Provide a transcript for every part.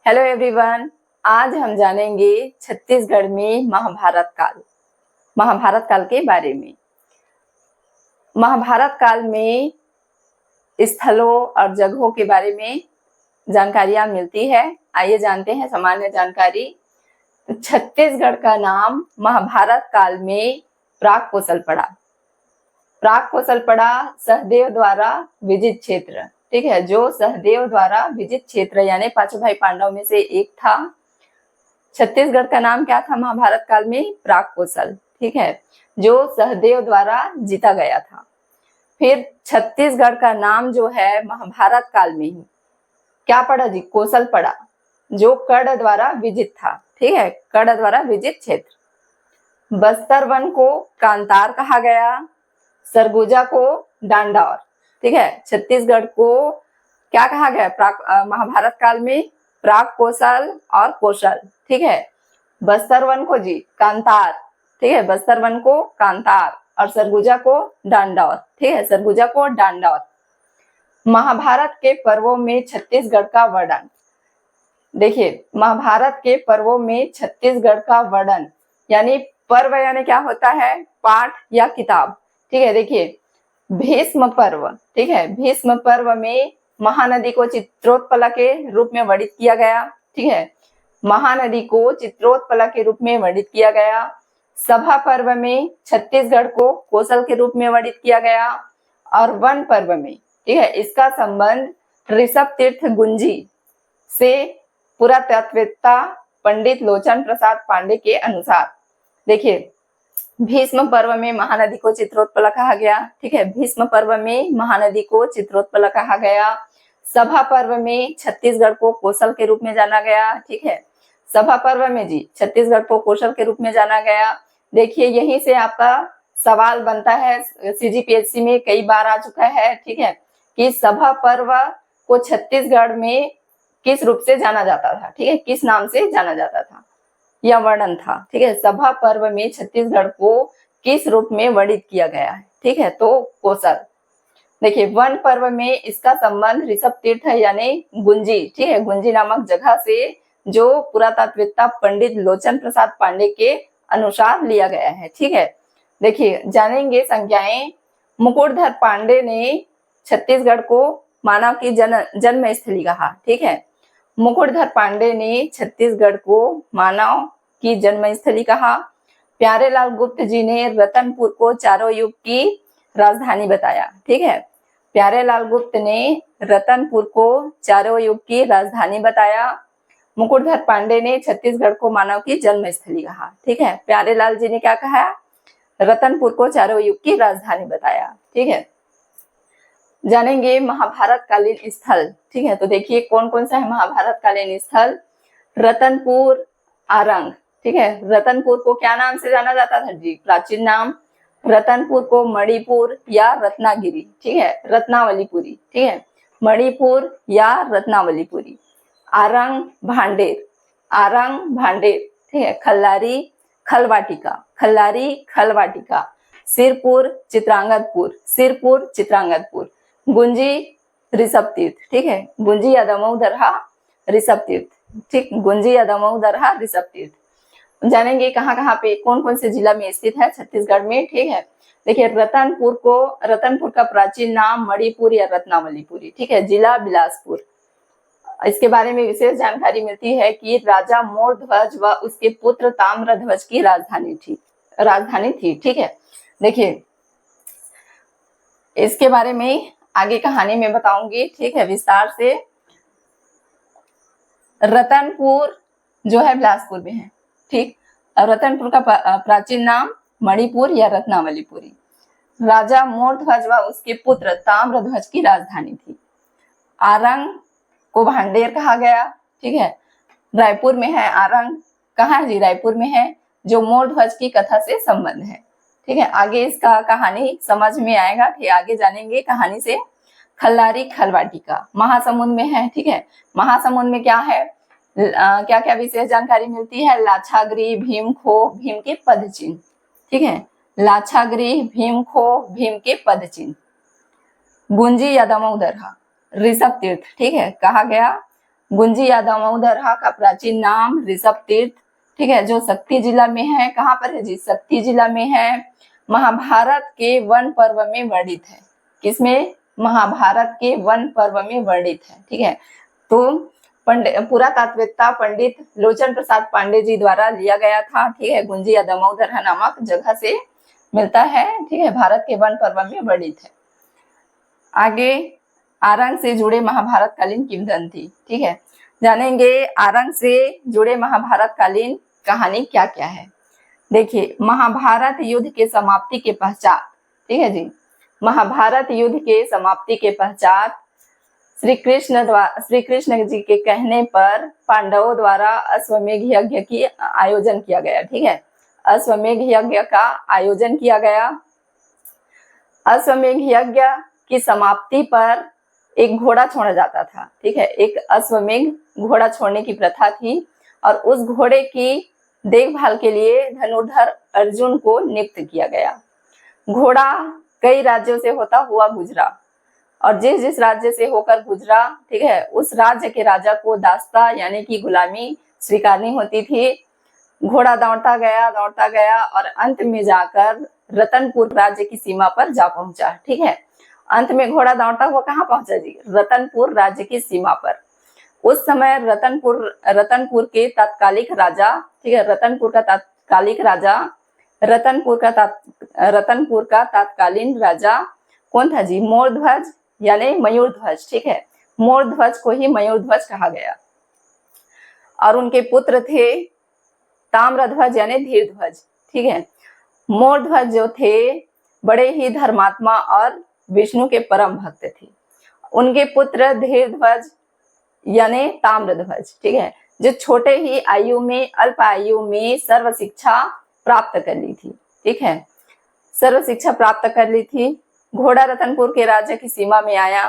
Hello everyone. आज हम जानेंगे छत्तीसगढ़ में महाभारत काल के बारे में। महाभारत काल में स्थलों और जगहों के बारे में जानकारियां मिलती है। आइए जानते हैं सामान्य जानकारी। छत्तीसगढ़ का नाम महाभारत काल में प्राक कोसल पड़ा। प्राक कोसल पड़ा सहदेव द्वारा विजित क्षेत्र, ठीक है, जो सहदेव द्वारा विजित क्षेत्र यानी पांचों भाई पांडव में से एक था। छत्तीसगढ़ का नाम क्या था महाभारत काल में? प्राक कोसल, ठीक है, जो सहदेव द्वारा जीता गया था। फिर छत्तीसगढ़ का नाम जो है महाभारत काल में ही क्या पड़ा जी? कोसल पड़ा, जो कर्ण द्वारा विजित था, ठीक है, कर्ण द्वारा विजित क्षेत्र। बस्तर वन को कांतार कहा गया, सरगुजा को डांडौर, ठीक है। छत्तीसगढ़ को क्या कहा गया महाभारत काल में? प्राक कोसल और कोशल, ठीक है। बस्तर वन को जी कांतार, ठीक है, बस्तर वन को कांतार और सरगुजा को डांडौर, ठीक है, सरगुजा को डांडौर। महाभारत के पर्वों में छत्तीसगढ़ का वर्णन। देखिए, महाभारत के पर्वों में छत्तीसगढ़ का वर्णन यानी पर्व यानी क्या होता है? पाठ या किताब, ठीक है। देखिए, भीष्म पर्व, ठीक है, भीष्म पर्व में महानदी को चित्रोत्पला के रूप में वर्णित किया गया, ठीक है, महानदी को चित्रोत्पला के रूप में वर्णित किया गया। सभा पर्व में छत्तीसगढ़ को कोसल के रूप में वर्णित किया गया। और वन पर्व में, ठीक है, इसका संबंध ऋषभ तीर्थ गुंजी से पुरातत्ववेत्ता पंडित लोचन प्रसाद पांडे के अनुसार। देखिए, भीष्म पर्व में महानदी को चित्रोत्पला कहा गया, ठीक है, भीष्म पर्व में महानदी को चित्रोत्पला कहा गया। सभा पर्व में छत्तीसगढ़ को कोसल के रूप में जाना गया, ठीक है, सभा पर्व में जी छत्तीसगढ़ को कोसल के रूप में जाना गया। देखिए, यहीं से आपका सवाल बनता है, सीजीपीएससी में कई बार आ चुका है, ठीक है, कि सभा पर्व को छत्तीसगढ़ में किस रूप से जाना जाता था, ठीक है, किस नाम से जाना जाता था या वर्णन था, ठीक है। सभा पर्व में छत्तीसगढ़ को किस रूप में वर्णित किया गया है, ठीक है, तो कोसल। देखिए, वन पर्व में इसका संबंध ऋषभ तीर्थ यानी गुंजी, ठीक है, गुंजी नामक जगह से जो पुरातत्ववेत्ता पंडित लोचन प्रसाद पांडे के अनुसार लिया गया है, ठीक है। देखिए, जानेंगे संज्ञाएं। मुकुटधर पांडे ने छत्तीसगढ़ को मानव की जन्म स्थली कहा, ठीक है, मुकुटधर पांडे ने छत्तीसगढ़ को मानव की जन्मस्थली कहा। प्यारेलाल गुप्त जी ने रतनपुर को चारों युग की राजधानी बताया, ठीक है, प्यारेलाल गुप्त ने रतनपुर को चारों युग की राजधानी बताया। मुकुटधर पांडे ने छत्तीसगढ़ को मानव की जन्मस्थली कहा, ठीक है, प्यारेलाल जी ने क्या कहा? रतनपुर को चारों युग की राजधानी बताया, ठीक है। जानेंगे महाभारत कालीन स्थल, ठीक है, तो देखिए कौन कौन सा है महाभारत कालीन स्थल। रतनपुर, आरंग, ठीक है, रतनपुर को क्या नाम से जाना जाता था जी? प्राचीन नाम। रतनपुर को मणिपुर या रत्नागिरी, ठीक है, रत्नावलीपुरी, ठीक है, मणिपुर या रत्नावलीपुरी। आरंग भांडेर, आरंग भांडेर, ठीक है, खल्लारी खलवाटिका, खल्लारी खलवाटिका। सिरपुर चित्रांगदपुर, सिरपुर चित्रांगदपुर। गुंजी ऋषभ तीर्थ, ठीक है, गुंजी या दमऊ दरहा ऋषभ तीर्थ, ठीक, गुंजी या दमऊ दरहा ऋषभ तीर्थ। जानेंगे कहाँ कहाँ पे कौन कौन से जिला में स्थित है छत्तीसगढ़ में, ठीक है। देखिए, रतनपुर का प्राचीन नाम मणिपुर या रत्नावलीपुरी, ठीक है, जिला बिलासपुर। इसके बारे में विशेष जानकारी मिलती है कि राजा मोरध्वज व उसके पुत्र ताम्रध्वज की राजधानी थी, ठीक है। देखिए, इसके बारे में आगे कहानी में बताऊंगी, ठीक है, विस्तार से। रतनपुर जो है बिलासपुर में है, ठीक, रतनपुर का प्राचीन नाम मणिपुर या रत्नावलीपुरी। राजा मोरध्वज व उसके पुत्र ताम्रध्वज की राजधानी थी। आरंग को भांडेर कहा गया, ठीक है, रायपुर में है आरंग। कहाँ है जी? रायपुर में है, जो मोरध्वज की कथा से संबंध है, ठीक है। आगे इसका कहानी समझ में आएगा, ठीक, आगे जानेंगे कहानी से। खल्लारी खलवाटिका महासमुंद में है, ठीक है, महासमुंद में क्या है? क्या क्या विशेष जानकारी मिलती है? लाछागृह, भीमखो, भीम के पद चिन्ह, ठीक है, लाछागृह, भीमखो, भीम के पद चिन्ह। गुंजी या दमऊ दरहा ऋषभ तीर्थ, ठीक है, कहा गया गुंजी या दामोदरा का प्राचीन नाम ऋषभ तीर्थ, ठीक है, जो शक्ति जिला में है। कहाँ पर है जी? शक्ति जिला में है। महाभारत के वन पर्व में वर्णित है। किसमें? महाभारत के वन पर्व में वर्णित है, ठीक है। तो पुरातात्विकता पंडित लोचन प्रसाद पांडे जी द्वारा लिया गया था, ठीक है। गुंजी या दामोदरा नामक जगह से मिलता है, ठीक है, भारत के वन पर्व में वर्णित है। आगे आरंग से जुड़े महाभारत कालीन किंवदंती, ठीक है, जानेंगे आरंग से जुड़े महाभारत कालीन कहानी क्या क्या है। देखिए, महाभारत युद्ध के समाप्ति के पश्चात, ठीक है जी, महाभारत युद्ध के समाप्ति के पश्चात श्री कृष्ण जी के कहने पर पांडवों द्वारा अश्वमेध यज्ञ की आयोजन किया गया, ठीक है। अश्वमेध यज्ञ का आयोजन किया गया। अश्वमेध यज्ञ की समाप्ति पर एक घोड़ा छोड़ा जाता था, ठीक है। एक अश्वमेध घोड़ा छोड़ने की प्रथा थी और उस घोड़े की देखभाल के लिए धनुर्धर अर्जुन को नियुक्त किया गया। घोड़ा कई राज्यों से होता हुआ गुजरा और जिस जिस राज्य से होकर गुजरा, ठीक है, उस राज्य के राजा को दास्ता यानी कि गुलामी स्वीकारनी होती थी। घोड़ा दौड़ता गया और अंत में जाकर रतनपुर राज्य की सीमा पर जा पहुंचा, ठीक है। अंत में घोड़ा दौड़ता हुआ कहाँ पहुंचा जी? रतनपुर राज्य की सीमा पर। उस समय रतनपुर के तात्कालिक राजा, ठीक है, रतनपुर का तात्कालीन राजा कौन था जी? मोरध्वज यानी मयूरध्वज, ठीक है। मोरध्वज को ही मयूरध्वज कहा गया। और उनके पुत्र थे ताम्रध्वज यानी धीरध्वज, ठीक है। मोरध्वज जो थे बड़े ही धर्मात्मा और विष्णु के परम भक्त थे। उनके पुत्र धीरध्वज यानी ताम्रध्वज, ठीक है, जो छोटे ही आयु में, अल्प आयु में सर्व शिक्षा प्राप्त कर ली थी, ठीक है, सर्व शिक्षा प्राप्त कर ली थी। घोड़ा रतनपुर के राज्य की सीमा में आया।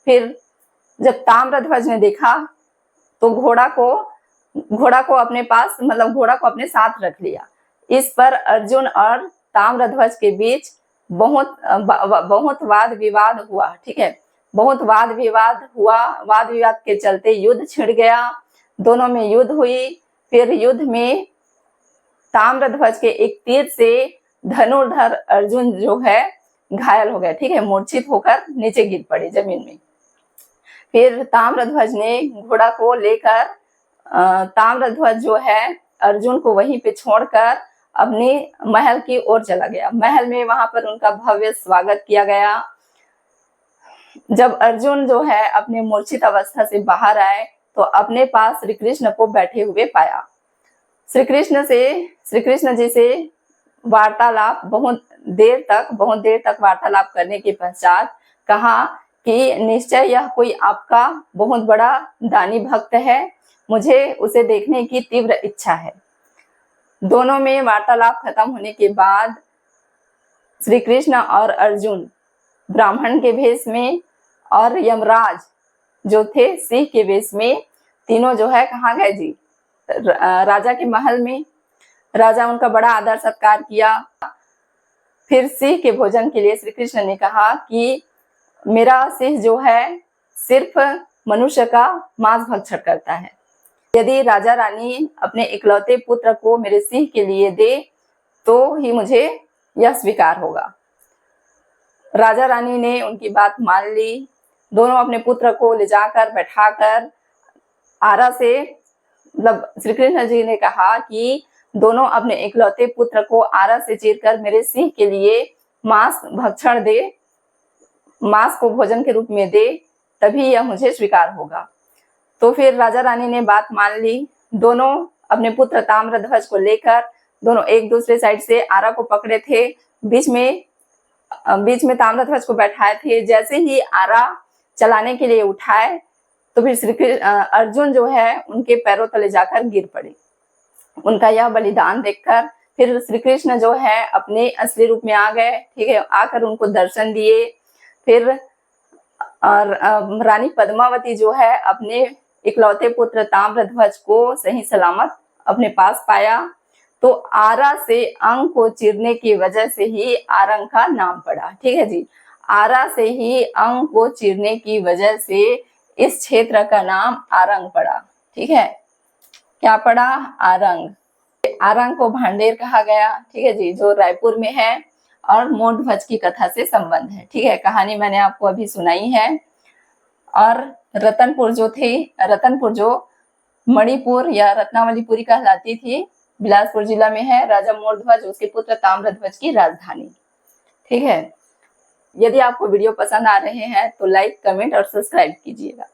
फिर जब ताम्रध्वज ने देखा तो घोड़ा को अपने पास, मतलब घोड़ा को अपने साथ रख लिया। इस पर अर्जुन और ताम्रध्वज के बीच बहुत वाद विवाद हुआ, ठीक है, बहुत वाद विवाद हुआ। वाद विवाद के चलते युद्ध छिड़ गया, दोनों में युद्ध हुई। फिर युद्ध में ताम्रध्वज के एक तीर से धनुर्धर अर्जुन जो है घायल हो गए, ठीक है, मूर्छित होकर नीचे गिर पड़े जमीन में। फिर ताम्रध्वज ने घोड़ा को लेकर ताम्रध्वज जो है अर्जुन को वहीं पे छोड़कर अपने महल की ओर चला गया। महल में वहां पर उनका भव्य स्वागत किया गया। जब अर्जुन जो है अपने मूर्छित अवस्था से बाहर आए तो अपने पास श्री कृष्ण को बैठे हुए पाया। श्री कृष्ण जी से वार्तालाप बहुत देर तक वार्तालाप करने के पश्चात कहा कि निश्चय यह कोई आपका बहुत बड़ा दानी भक्त है, मुझे उसे देखने की तीव्र इच्छा है। दोनों में वार्तालाप खत्म होने के बाद श्री कृष्ण और अर्जुन ब्राह्मण के भेष में और यमराज जो थे सिंह के वेश में, तीनों जो है कहाँ गए जी? राजा के महल में। राजा उनका बड़ा आदर सत्कार किया। फिर सिंह के भोजन के लिए श्री कृष्ण ने कहा कि मेरा सिंह जो है सिर्फ मनुष्य का मांस भक्षण करता है, यदि राजा रानी अपने इकलौते पुत्र को मेरे सिंह के लिए दे तो ही मुझे यह स्वीकार होगा। राजा रानी ने उनकी बात मान ली। दोनों अपने पुत्र को ले जाकर बैठाकर आरा से, मतलब श्री कृष्ण जी ने कहा कि दोनों अपने इकलौते पुत्र को आरा से चीरकर मेरे सिंह के लिए मांस भक्षण दे, मांस को भोजन के रूप में दे, तभी यह मुझे स्वीकार होगा। तो फिर राजा रानी ने बात मान ली। दोनों अपने पुत्र ताम्रध्वज को लेकर दोनों एक दूसरे साइड से आरा को पकड़े थे, बीच में ताम्रध्वज को बैठाए थे। जैसे ही आरा चलाने के लिए उठाए तो फिर अर्जुन जो है उनके पैरों तले जाकर गिर पड़े। उनका यह बलिदान देखकर फिर श्री कृष्ण जो है अपने असली रूप में आ गए, ठीक है, आकर उनको दर्शन दिए। फिर रानी पद्मावती जो है अपने इकलौते पुत्र ताम्रध्वज को सही सलामत अपने पास पाया। तो आरा से अंग को चीरने की वजह से ही आरंग का नाम पड़ा, ठीक है जी। आरा से ही अंग को चीरने की वजह से इस क्षेत्र का नाम आरंग पड़ा। ठीक है, क्या पड़ा? आरंग। आरंग को भांडेर कहा गया, ठीक है जी, जो रायपुर में है और मोर ध्वज की कथा से संबंध है। ठीक है, कहानी मैंने आपको अभी सुनाई है। और रतनपुर जो थी, रतनपुर जो मणिपुर या रत्नावलीपुरी कहलाती थी, बिलासपुर जिला में है। राजा मोरध्वज उसके पुत्र ताम्रध्वज की राजधानी। ठीक है, यदि आपको वीडियो पसंद आ रहे हैं तो लाइक, कमेंट और सब्सक्राइब कीजिएगा।